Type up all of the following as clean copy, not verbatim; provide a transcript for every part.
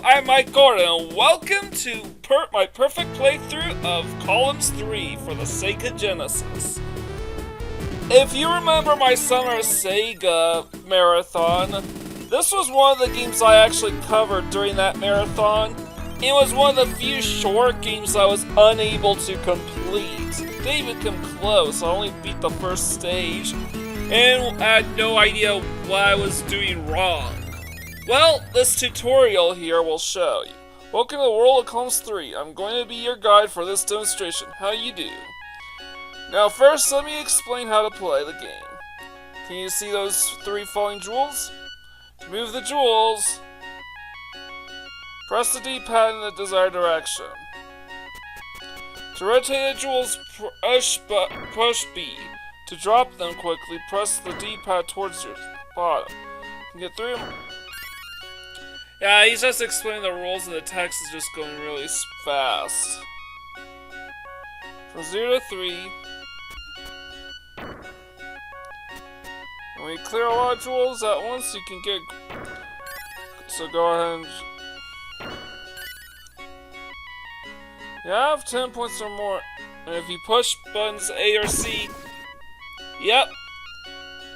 I'm Mike Gordon, and welcome to my perfect playthrough of Columns 3 for the Sega Genesis. If you remember my Summer of Sega marathon, this was one of the games I actually covered during that marathon. It was one of the few short games I was unable to complete. Didn't even come close. I only beat the first stage, and I had no idea what I was doing wrong. Well, this tutorial here will show you. Welcome to the world of Columns 3. I'm going to be your guide for this demonstration. How you do? Now first, let me explain how to play the game. Can you see those 3 falling jewels? To move the jewels, press the D-pad in the desired direction. To rotate the jewels, push B. To drop them quickly, press the D-pad towards your bottom. You can get through them. Yeah, he's just explaining the rules and the text is just going really fast. From 0 to 3. When you clear a lot of jewels at once, you can get... So go ahead and... You have 10 points or more. And if you push buttons A or C... Yep.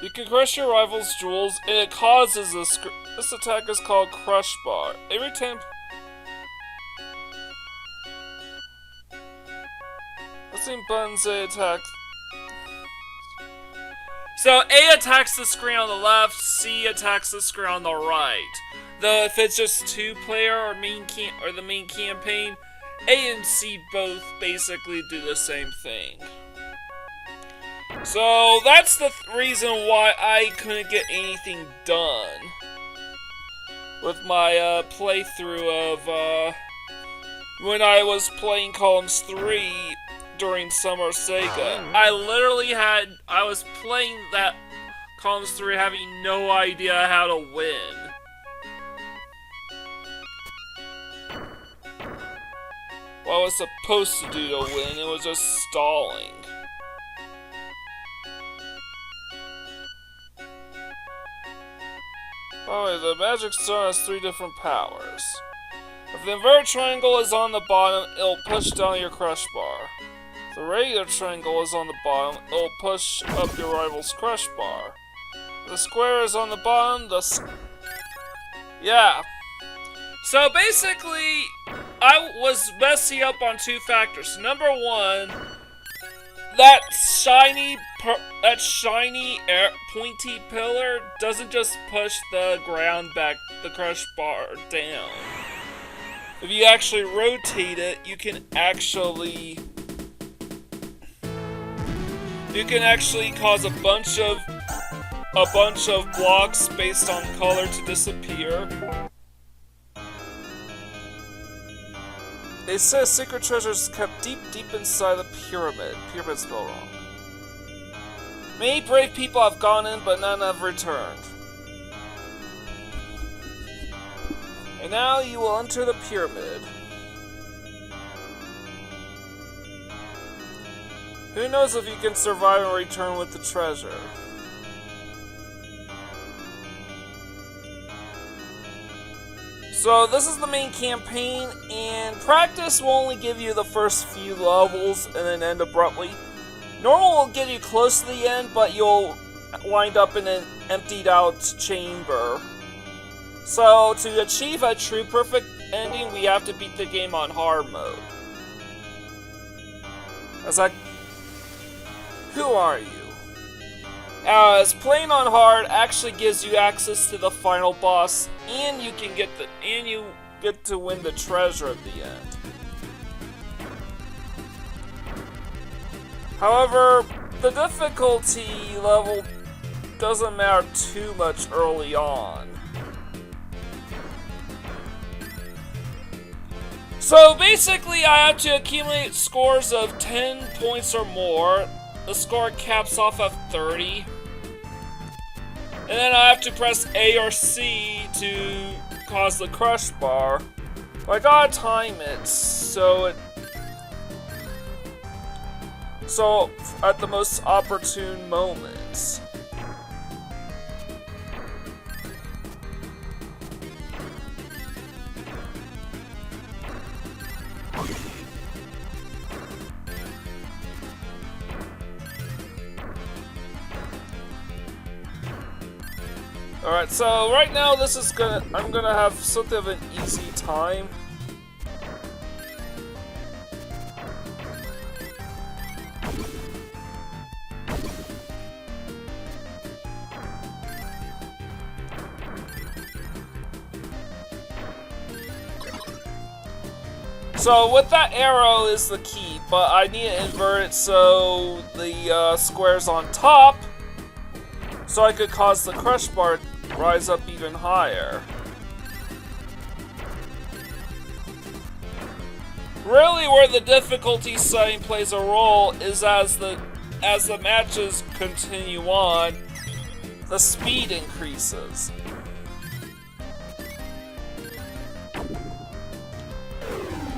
You can crush your rival's jewels, and it causes a This attack is called Crush Bar. Every 10... Pressing buttons A attack. So A attacks the screen on the left, C attacks the screen on the right. Though if it's just 2-player or the main campaign, A and C both basically do the same thing. So that's the reason why I couldn't get anything done with my playthrough of when I was playing Columns 3 during Summer of Sega. I was playing that Columns 3 having no idea how to win. What I was supposed to do to win, it was just stalling. Oh, the magic stone has 3 different powers. If the inverted triangle is on the bottom, it'll push down your crush bar. If the regular triangle is on the bottom, it'll push up your rival's crush bar. If the square is on the bottom, Yeah. So basically, I was messing up on 2 factors. Number 1, that shiny pointy pillar doesn't just push the ground back, the crush bar down. If you actually rotate it, you can actually cause a bunch of blocks based on color to disappear. They say secret treasure is kept deep inside the pyramid. Pyramid spelled wrong. Many brave people have gone in, but none have returned. And now you will enter the pyramid. Who knows if you can survive and return with the treasure? So this is the main campaign, and practice will only give you the first few levels and then end abruptly. Normal will get you close to the end, but you'll wind up in an emptied out chamber. So to achieve a true perfect ending, we have to beat the game on hard mode. Who are you? As playing on hard actually gives you access to the final boss, and you get to win the treasure at the end. However, the difficulty level doesn't matter too much early on. So basically, I have to accumulate scores of 10 points or more. The score caps off at 30. And then I have to press A or C to cause the crush bar. But I gotta time it so at the most opportune moments. Alright, so right now I'm gonna have something of an easy time. So with that arrow is the key, but I need to invert it so the square's on top, so I could cause the crush bar to rise up even higher. Really, where the difficulty setting plays a role is as the matches continue on, the speed increases.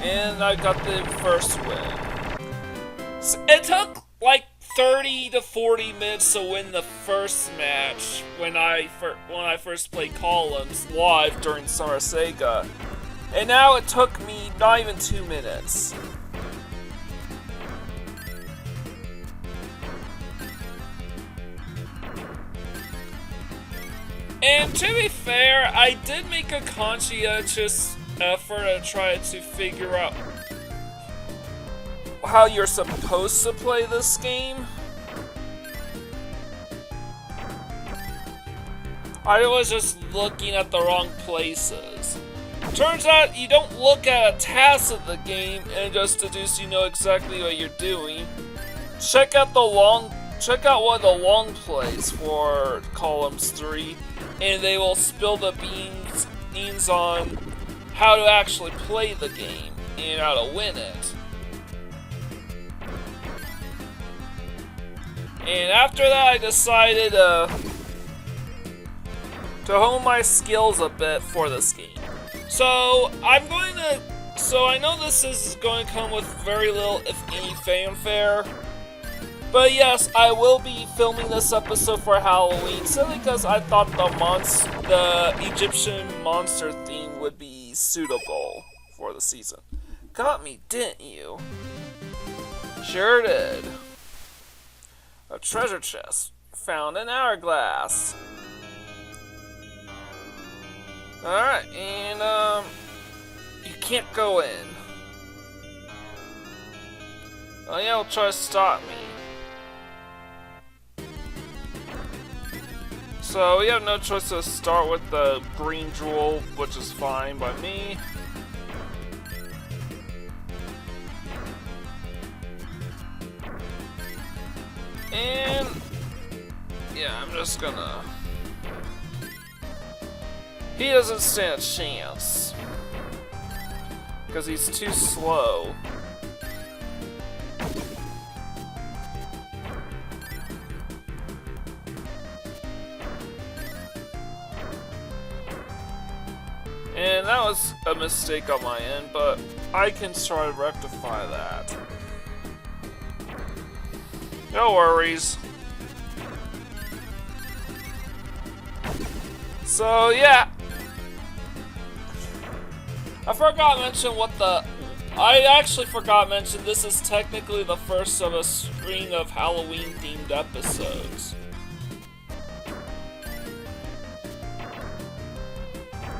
And I got the first win. So it took like 30 to 40 minutes to win the first match when I first played Columns live during Summer of Sega. And now it took me not even 2 minutes. And to be fair, I did make a conscientious effort to try to figure out how you're supposed to play this game. I was just looking at the wrong places. Turns out you don't look at a task of the game and just deduce you know exactly what you're doing. Check out one of the long plays for Columns 3, and they will spill the beans on how to actually play the game and how to win it. And after that, I decided to hone my skills a bit for this game. So I know this is going to come with very little, if any, fanfare. But yes, I will be filming this episode for Halloween, simply because I thought the Egyptian monster theme would be suitable for the season. Got me, didn't you? Sure did. A treasure chest. Found an hourglass. Alright, and you can't go in. Oh yeah, will try to stop me. So we have no choice to start with the green jewel, which is fine by me. And yeah, I'm just gonna... He doesn't stand a chance, because he's too slow. And that was a mistake on my end, but I can try to rectify that. No worries. So yeah, I actually forgot to mention this is technically the first of a string of Halloween-themed episodes.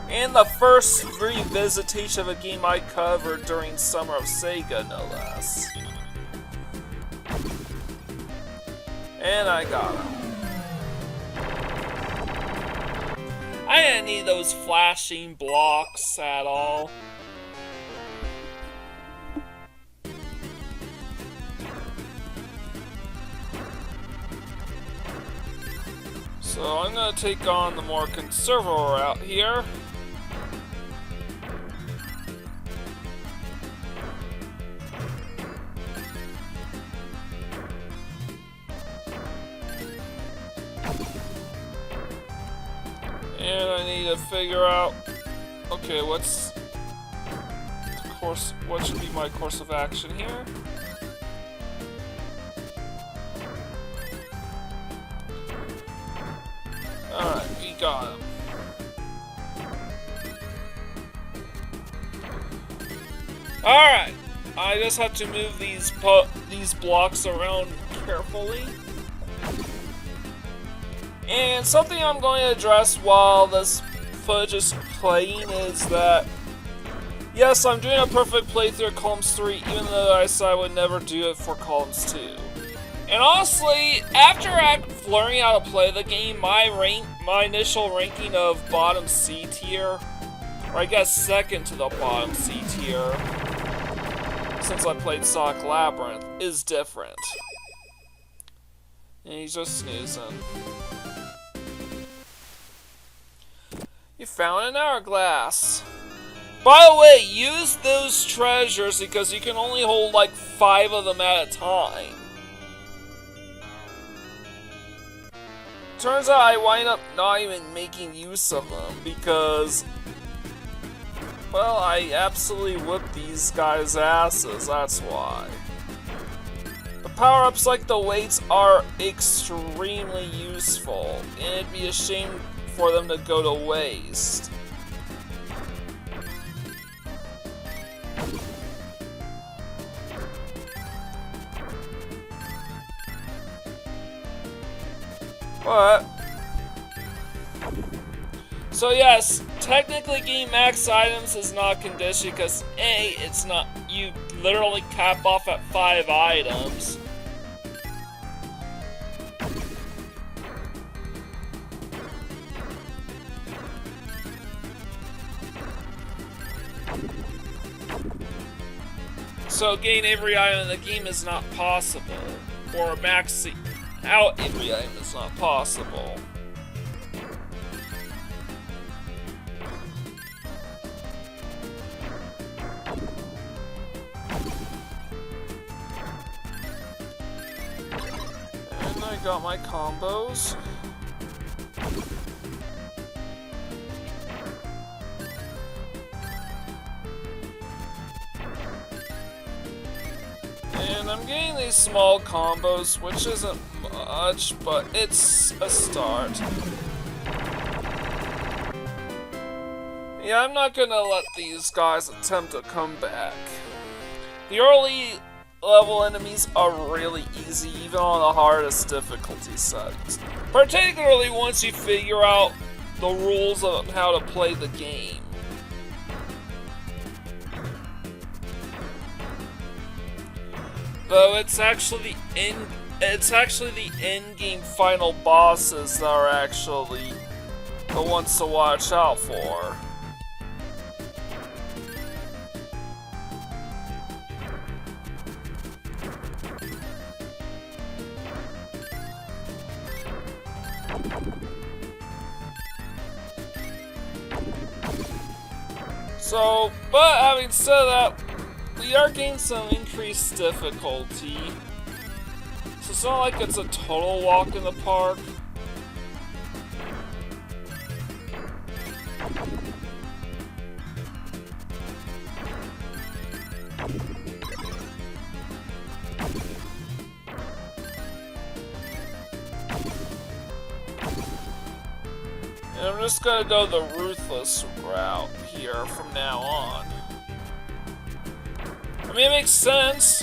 And the first revisitation of a game I covered during Summer of Sega, no less. And I got him. I didn't need those flashing blocks at all. So I'm gonna take on the more conservative route here. And I need to figure out, okay, what should be my course of action here? Alright, we got him. Alright, I just have to move these blocks around carefully. And something I'm going to address while this footage is playing is that, yes, I'm doing a perfect playthrough of Columns 3, even though I said I would never do it for Columns 2. And honestly, after learning how to play the game, my initial ranking of bottom C tier, or I guess second to the bottom C tier, since I played Sonic Labyrinth, is different. And he's just snoozing. You found an hourglass. By the way, use those treasures because you can only hold like 5 of them at a time. Turns out I wind up not even making use of them because, well, I absolutely whipped these guys' asses, that's why. The power-ups like the weights are extremely useful, and it'd be a shame for them to go to waste. But, so yes, technically getting max items is not conditioned because A, it's not, you literally cap off at 5 items. So getting every item in the game is not possible, or maxing out every item is not possible. And I got my combos. And I'm getting these small combos, which isn't much, but it's a start. Yeah, I'm not gonna let these guys attempt to come back. The early level enemies are really easy, even on the hardest difficulty settings. Particularly once you figure out the rules of how to play the game. Though it's actually the end game final bosses that are actually the ones to watch out for. So, but having said that, we are getting some increased difficulty. So it's not like it's a total walk in the park. And I'm just gonna go the ruthless route here from now on. I mean, it makes sense.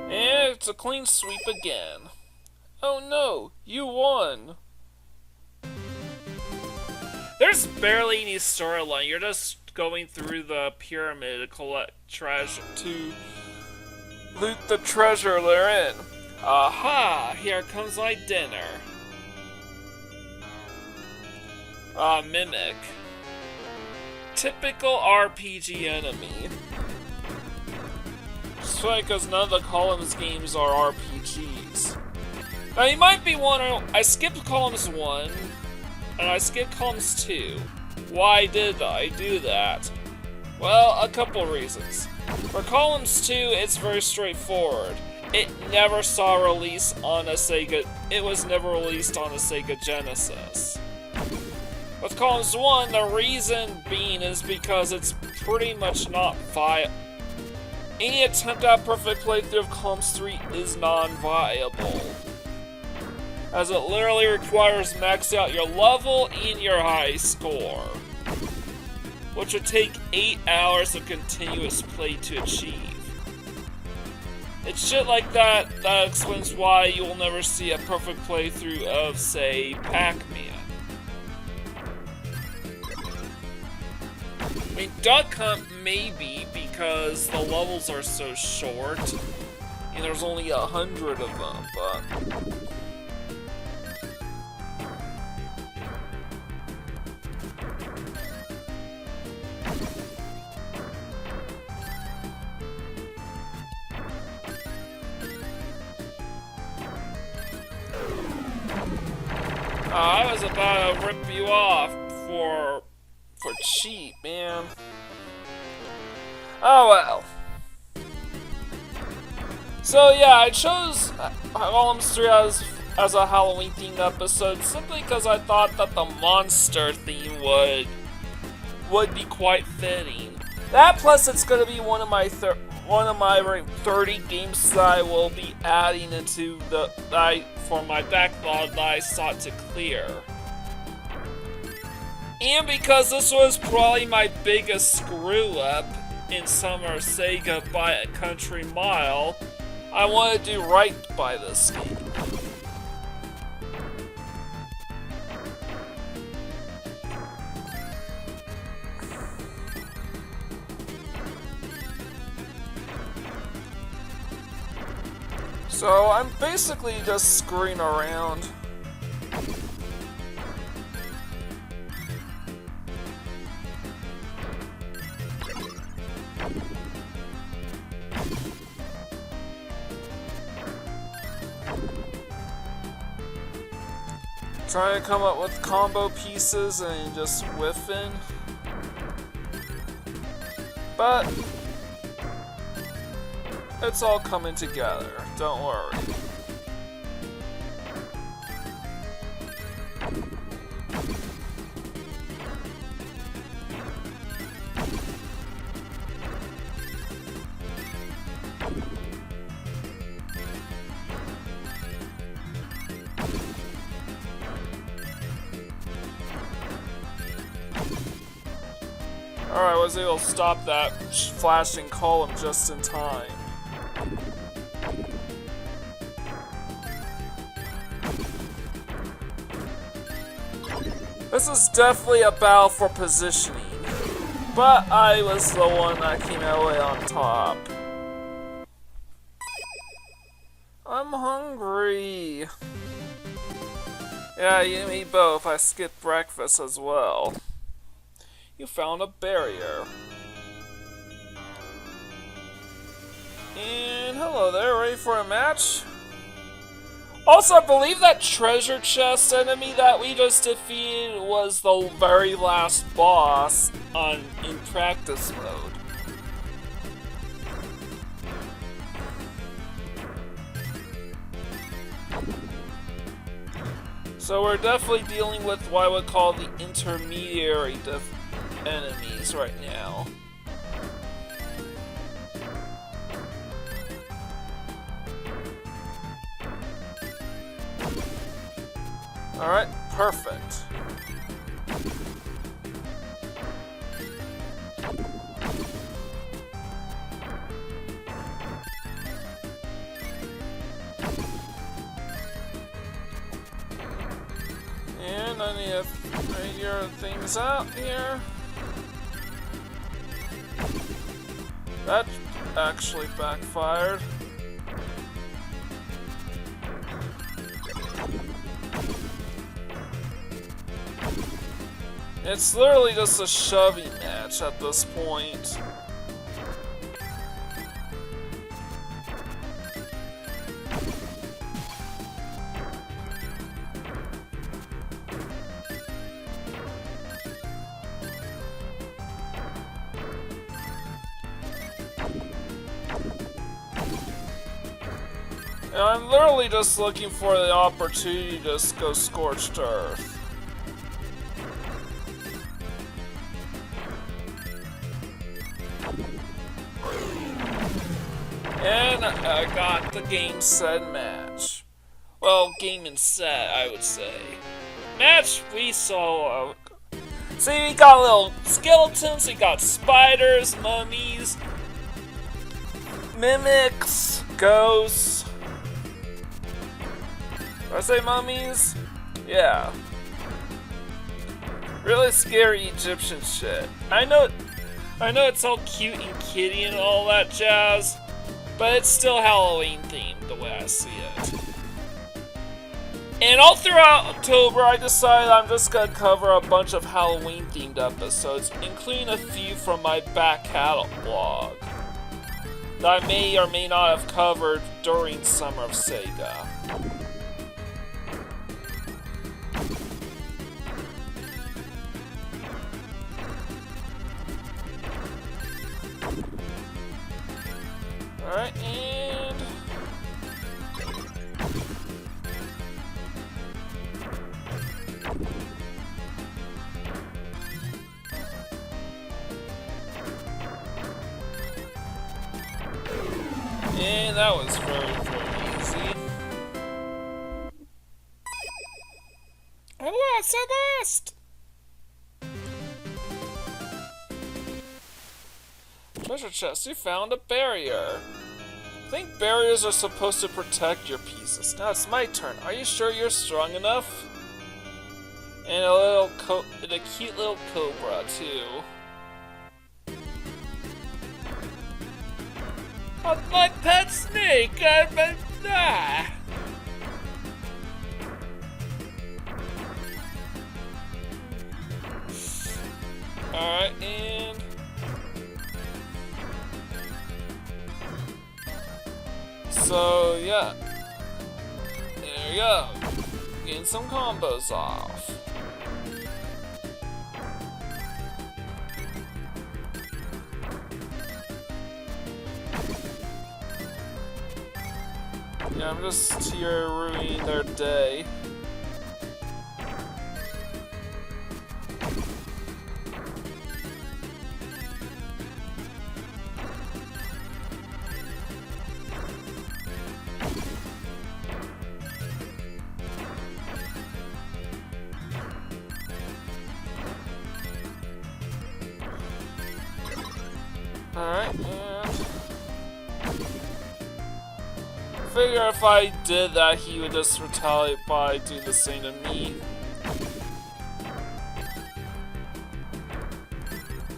And it's a clean sweep again. Oh no, you won. There's barely any storyline. You're just going through the pyramid to collect treasure, to loot the treasure they're in. Aha! Here comes my dinner. Mimic. Typical RPG enemy. It's funny because none of the Columns games are RPGs. Now you might be wondering, I skipped Columns 1, and I skipped Columns 2. Why did I do that? Well, a couple reasons. For Columns 2, it's very straightforward. It never saw release on a Sega. It was never released on a Sega Genesis. With Columns 1, the reason being is because it's pretty much not viable. Any attempt at a perfect playthrough of Columns 3 is non-viable, as it literally requires maxing out your level and your high score, which would take 8 hours of continuous play to achieve. It's shit like that that explains why you will never see a perfect playthrough of, say, Pac-Man. I mean, Duck Hunt maybe, because the levels are so short, and there's only 100 of them, but... I was about to rip you off for cheap, man. Oh well. So yeah, I chose Columns 3 as a Halloween themed episode simply because I thought that the monster theme would be quite fitting. That plus it's gonna be one of my 30 games that I will be adding into for my backlog that I sought to clear. And because this was probably my biggest screw up in Summer of Sega by a country mile, I want to do right by this game. So I'm basically just screwing around. Trying to come up with combo pieces and just whiffing. But it's all coming together, don't worry. Alright, I was able to stop that flashing column just in time. This is definitely a battle for positioning, but I was the one that came out way on top. I'm hungry. Yeah, you and me both. I skipped breakfast as well. You found a barrier. And hello there, ready for a match? Also, I believe that treasure chest enemy that we just defeated was the very last boss in practice mode. So we're definitely dealing with what I would call the intermediary enemies right now. Alright, perfect. And I need to figure things out here. That actually backfired. It's literally just a shoving match at this point. And I'm literally just looking for the opportunity to just go scorched earth. And I got the game set match. Well, game and set, I would say. Match, we saw... see, we got little skeletons, we got spiders, mummies, mimics, ghosts. Did I say mummies? Yeah. Really scary Egyptian shit. I know it's all cute and kitty and all that jazz, but it's still Halloween themed the way I see it. And all throughout October, I decided I'm just gonna cover a bunch of Halloween themed episodes, including a few from my back catalog that I may or may not have covered during Summer of Sega. Alright, and... and that was very, very easy. I lost! Treasure chest, you found a barrier. I think barriers are supposed to protect your pieces. Now it's my turn. Are you sure you're strong enough? And a cute little cobra too. My pet snake! Alright, and... so, yeah. There you go. Getting some combos off. Yeah, I'm just here ruining their day. Alright, and... figure if I did that, he would just retaliate by doing the same to me.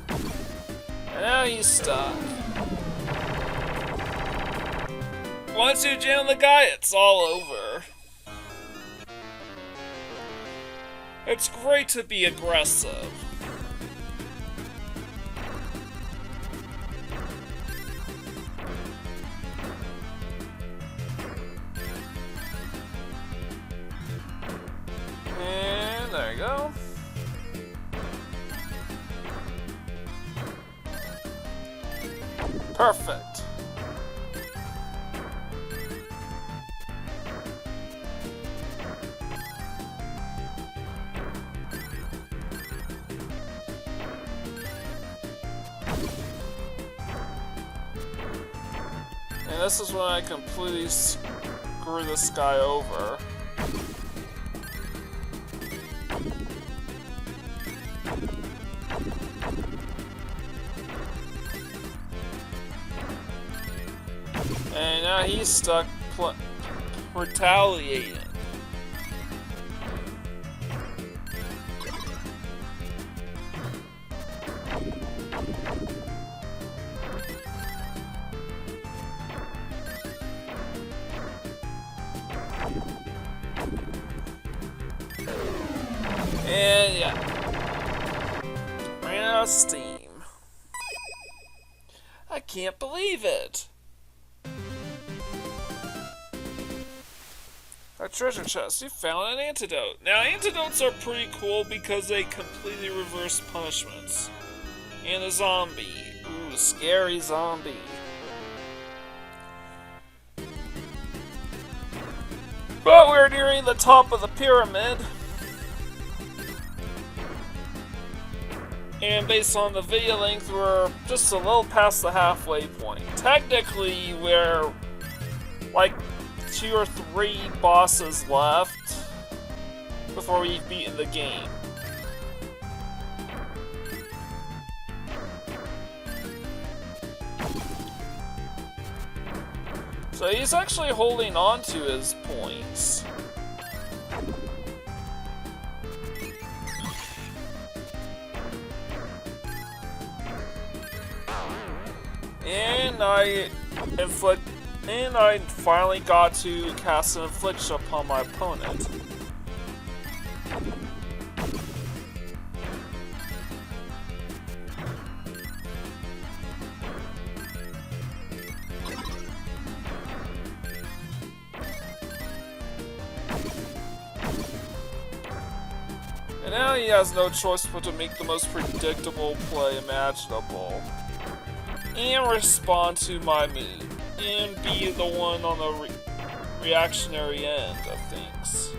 And now he's stuck. Once you jam the guy, it's all over. It's great to be aggressive. There you go. Perfect. And this is when I completely screw this guy over. And now he's stuck retaliating. And yeah, ran out of steam. I can't believe it. A treasure chest. You found an antidote. Now, antidotes are pretty cool because they completely reverse punishments. And a zombie. Ooh, scary zombie. But we're nearing the top of the pyramid. And based on the video length, we're just a little past the halfway point. Technically, we're like 2 or 3 bosses left before we've beaten the game. So he's actually holding on to his points. And I finally got to cast an affliction upon my opponent. And now he has no choice but to make the most predictable play imaginable. And respond to my move. And be the one on the reactionary end of things.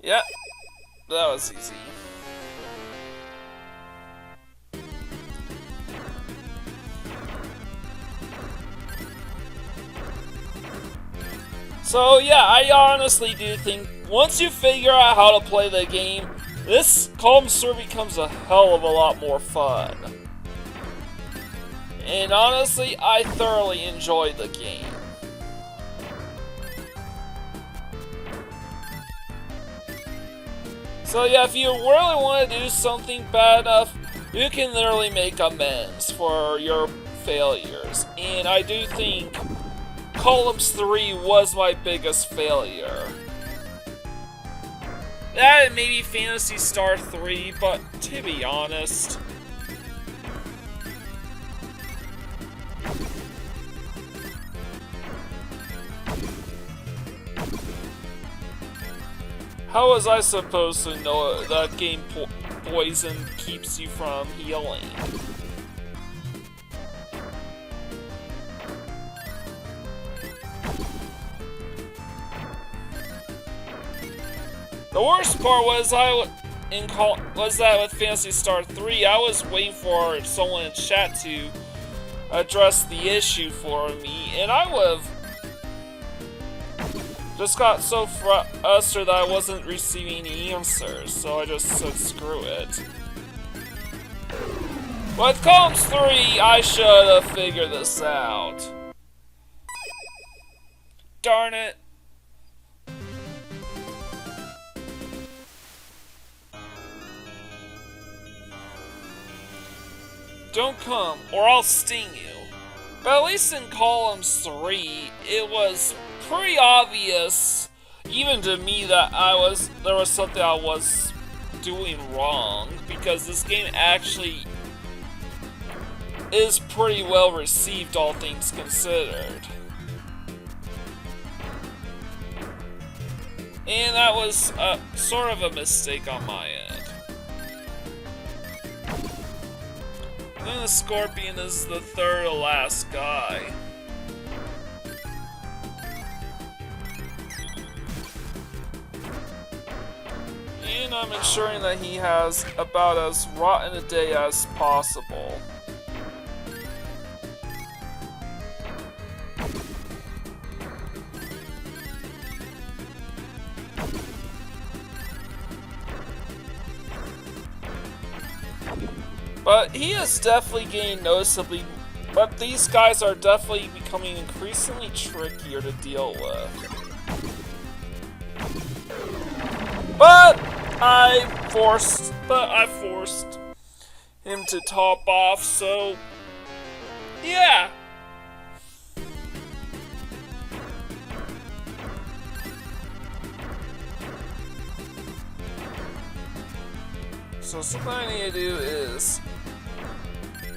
Yep, that was easy. So yeah, I honestly do think once you figure out how to play the game, this Columns 3 becomes a hell of a lot more fun. And honestly, I thoroughly enjoyed the game. So yeah, if you really want to do something bad enough, you can literally make amends for your failures. And I do think Columns 3 was my biggest failure. That and maybe Phantasy Star 3, but to be honest, how was I supposed to know that game poison keeps you from healing? The worst part was that with Phantasy Star 3, I was waiting for someone in chat to address the issue for me, and I would have just got so frustrated that I wasn't receiving any answers, so I just said screw it. With Columns 3, I should have figured this out. Darn it. Don't come, or I'll sting you. But at least in Columns 3, it was pretty obvious, even to me, that there was something I was doing wrong, because this game actually is pretty well received, all things considered. And that was sort of a mistake on my end. Then the Scorpion is the third to last guy. And I'm ensuring that he has about as rotten a day as possible. But he is definitely getting noticeably, but these guys are definitely becoming increasingly trickier to deal with. But I forced him to top off, so yeah. So something I need to do is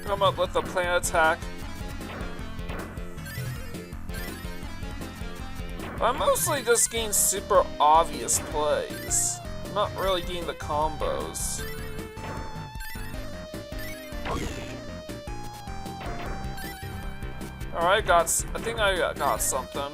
come up with a plan attack. I'm mostly just getting super obvious plays. I'm not really getting the combos. Alright, I think I got something.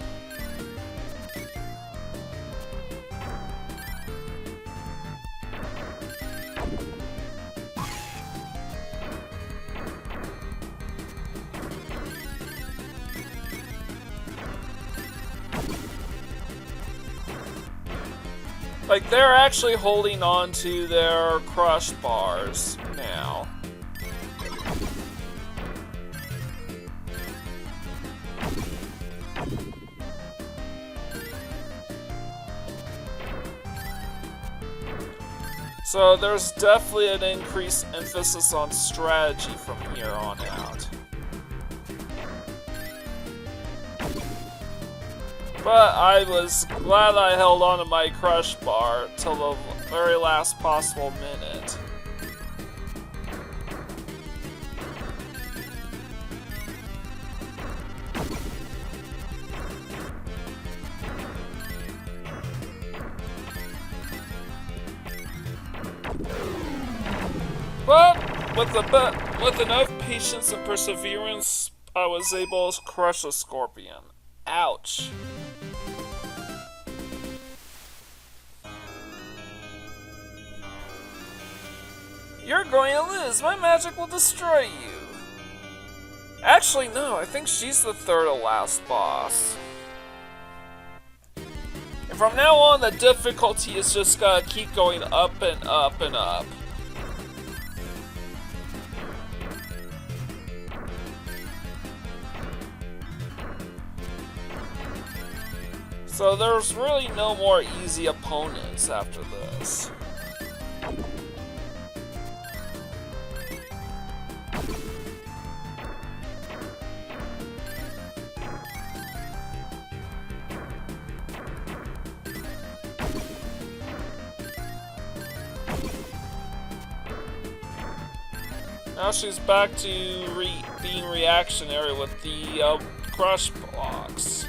Like, they're actually holding on to their crush bars now. So there's definitely an increased emphasis on strategy from here on out. But I was glad I held on to my crush bar till the very last possible minute. But with enough patience and perseverance, I was able to crush the scorpion. Ouch. You're going to lose. My magic will destroy you. Actually, no. I think she's the third to last boss. And from now on, the difficulty is just gonna keep going up and up and up. So there's really no more easy opponents after this. Now she's back to being reactionary with the crush blocks.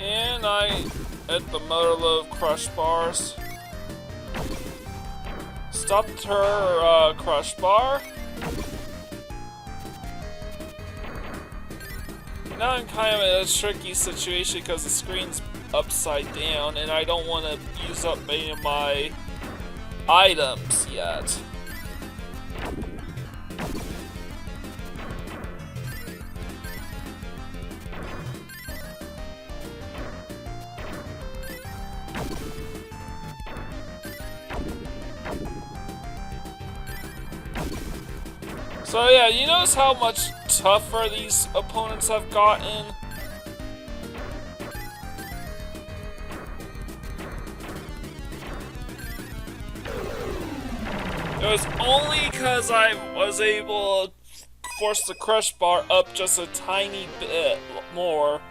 And I hit the motor load crush bars. Stopped her crush bar. Now I'm kind of in a tricky situation because the screen's upside down and I don't want to use up any of my items yet. So yeah, you notice how much tougher these opponents have gotten? It was only because I was able to force the crush bar up just a tiny bit more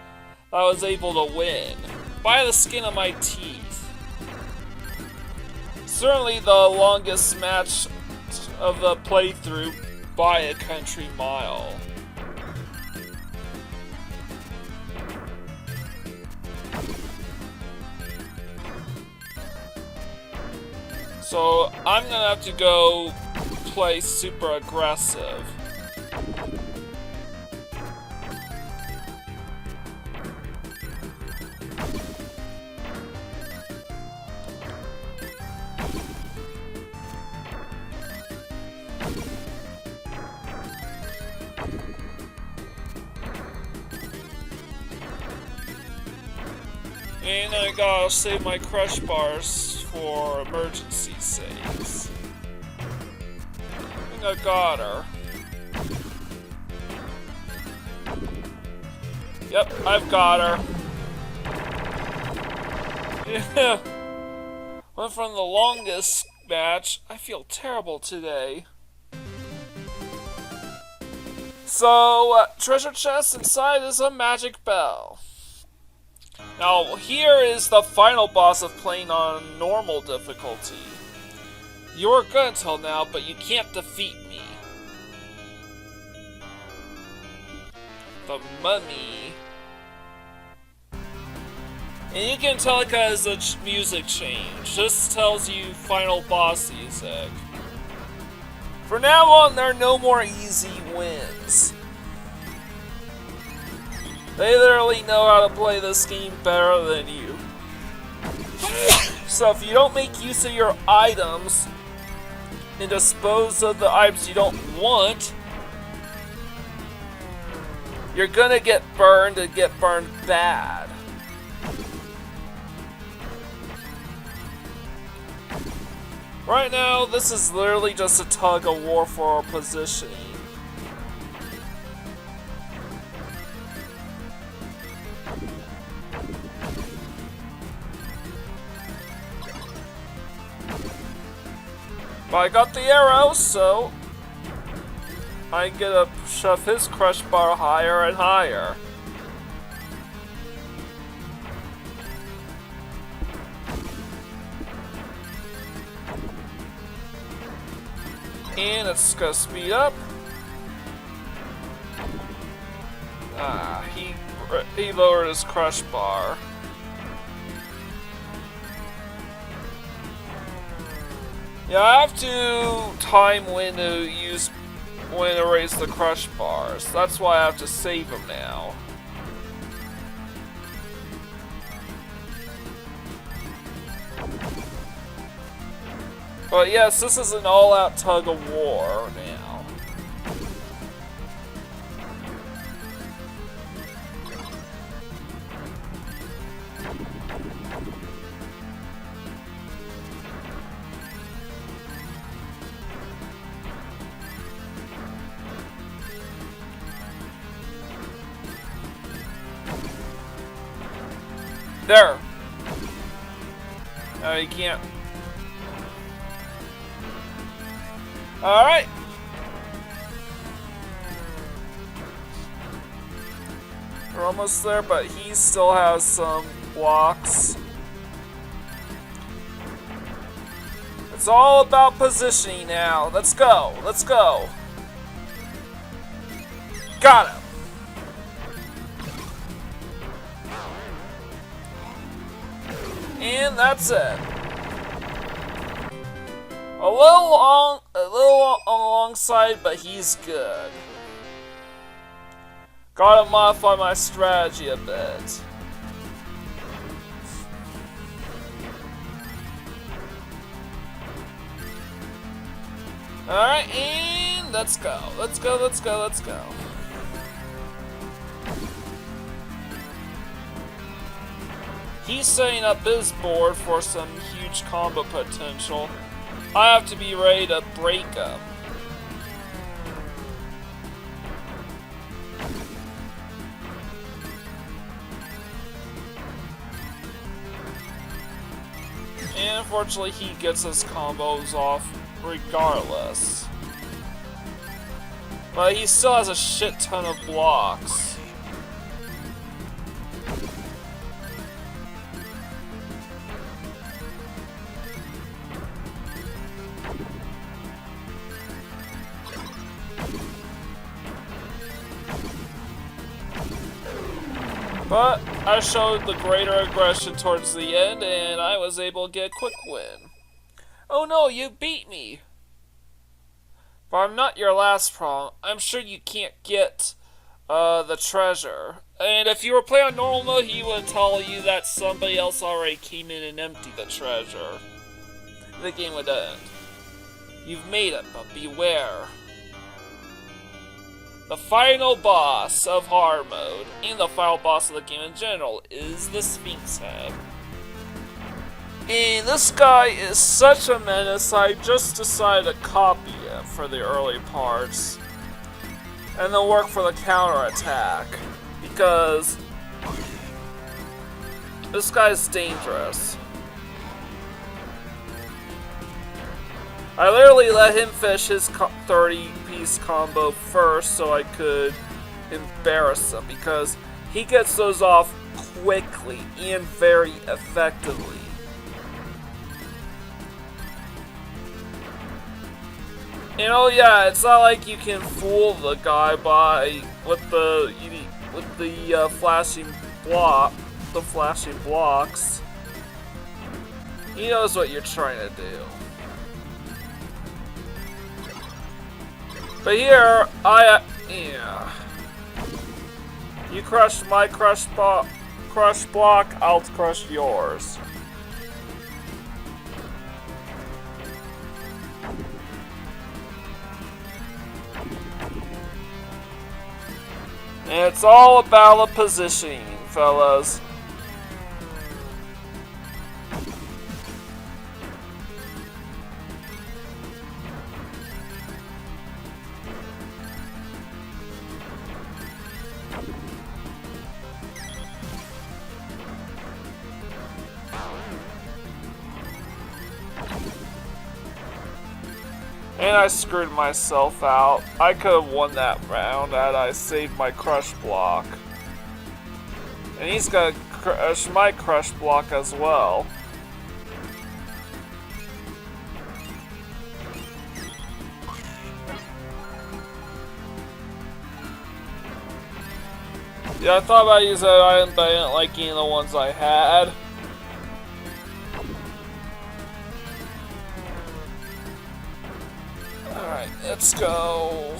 that I was able to win. By the skin of my teeth. Certainly the longest match of the playthrough by a country mile. So I'm gonna have to go play super aggressive. And I gotta save my crush bars for emergency saves. I think I got her. Yep, I've got her. Yeah. Went from the longest match. I feel terrible today. So, treasure chest inside is a magic bell. Now, here is the final boss of playing on normal difficulty. You were good until now, but you can't defeat me. The mummy. And you can tell because the music changed. This tells you final boss music. For now on, there are no more easy wins. They literally know how to play this game better than you. So if you don't make use of your items, and dispose of the items you don't want, you're gonna get burned and get burned bad. Right now, this is literally just a tug of war for positioning. But I got the arrow, so I get to shove his crush bar higher and higher. And it's gonna speed up. He lowered his crush bar. Yeah, I have to time when to raise the crush bars. That's why I have to save them now. But yes, this is an all-out tug of war now. There! No, you can't. Alright! We're almost there, but he still has some blocks. It's all about positioning now. Let's go! Let's go! Got him! And that's it. A little on the long side, but he's good. Gotta modify my strategy a bit. Alright, and let's go. Let's go, let's go, let's go. He's setting up his board for some huge combo potential. I have to be ready to break him. And unfortunately, he gets his combos off regardless. But he still has a shit ton of blocks. But I showed the greater aggression towards the end, and I was able to get a quick win. Oh no, you beat me! But I'm not your last problem. I'm sure you can't get the treasure. And if you were playing on normal mode, he would tell you that somebody else already came in and emptied the treasure. The game would end. You've made it, but beware. The final boss of hard mode, and the final boss of the game in general, is the Sphinx Head. And this guy is such a menace, I just decided to copy him for the early parts. And then work for the counterattack. Because this guy's dangerous. I literally let him finish his 30-piece combo first so I could embarrass him, because he gets those off quickly and very effectively. And oh yeah, it's not like you can fool the guy with the flashing blocks. He knows what you're trying to do. But here, yeah. You crushed my crush block, I'll crush yours. And it's all about the positioning, fellas. And I screwed myself out. I could have won that round had I saved my crush block. And he's gonna crush my crush block as well. Yeah, I thought about using that item, but I didn't like any of the ones I had. Alright, let's go.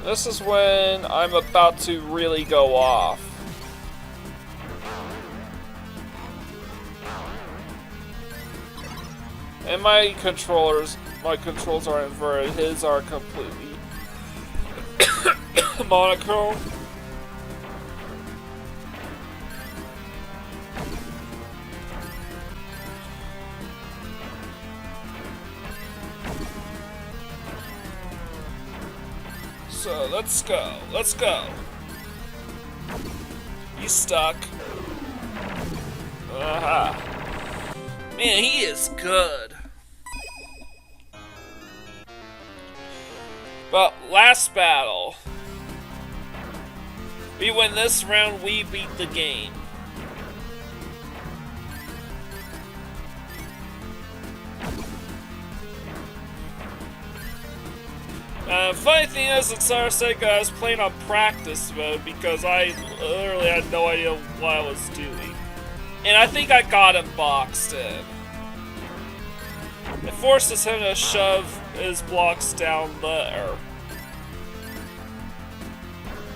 This is when I'm about to really go off. And my controls are inverted. His are completely monochrome. So let's go. Let's go. He's stuck. Aha. Man, he is good. But last battle. We win this round, we beat the game. Funny thing is, in Summer of Sega, I was playing on practice mode because I literally had no idea what I was doing. And I think I got him boxed in. It forces him to shove his blocks down there.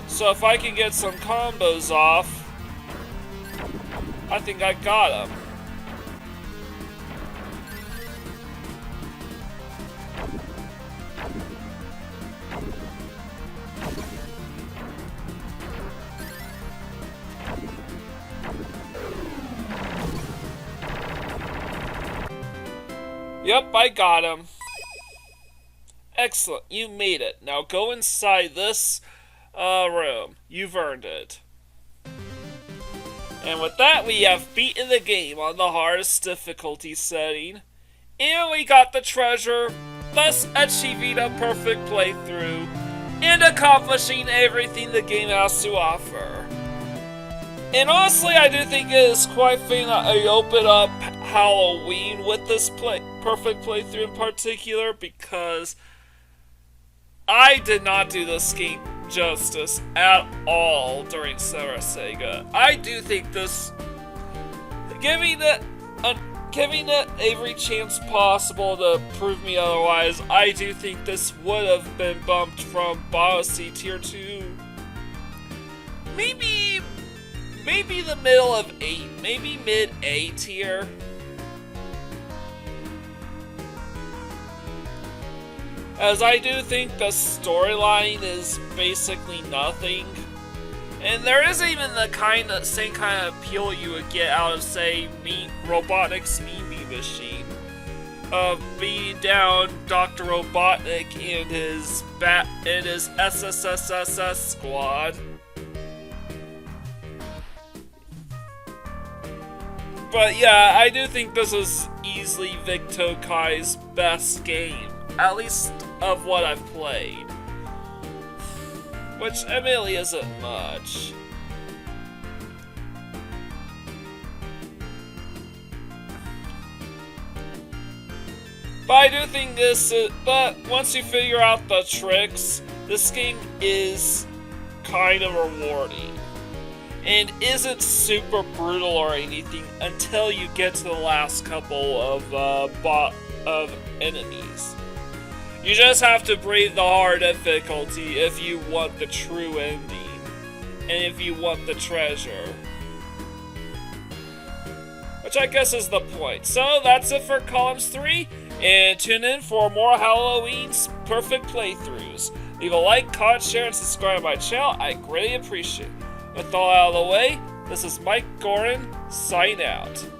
So if I can get some combos off, I think I got him. Yep, I got him. Excellent, you made it. Now go inside this room. You've earned it. And with that, we have beaten the game on the hardest difficulty setting. And we got the treasure, thus achieving a perfect playthrough and accomplishing everything the game has to offer. And honestly, I do think it is quite fitting that I open up Halloween with this perfect playthrough in particular, because I did not do this game justice at all during Summer of Sega. I do think this, giving it every chance possible to prove me otherwise, I do think this would have been bumped from Bossy Tier 2. Maybe the middle of 8, maybe mid A tier. As I do think the storyline is basically nothing. And there isn't even the same kind of appeal you would get out of, say, Robotnik's Meme Machine. Of beating down Dr. Robotnik and his SSSSS squad. But yeah, I do think this is easily Vic Tokai's best game. At least of what I've played. Which admittedly isn't much. But I do think but once you figure out the tricks, this game is kind of rewarding. And isn't super brutal or anything until you get to the last couple of enemies. You just have to brave the hard difficulty if you want the true ending. And if you want the treasure. Which I guess is the point. So that's it for Columns 3. And tune in for more Halloween's perfect playthroughs. Leave a like, comment, share, and subscribe to my channel. I greatly appreciate it. With all out of the way, this is Mike Gorin, sign out.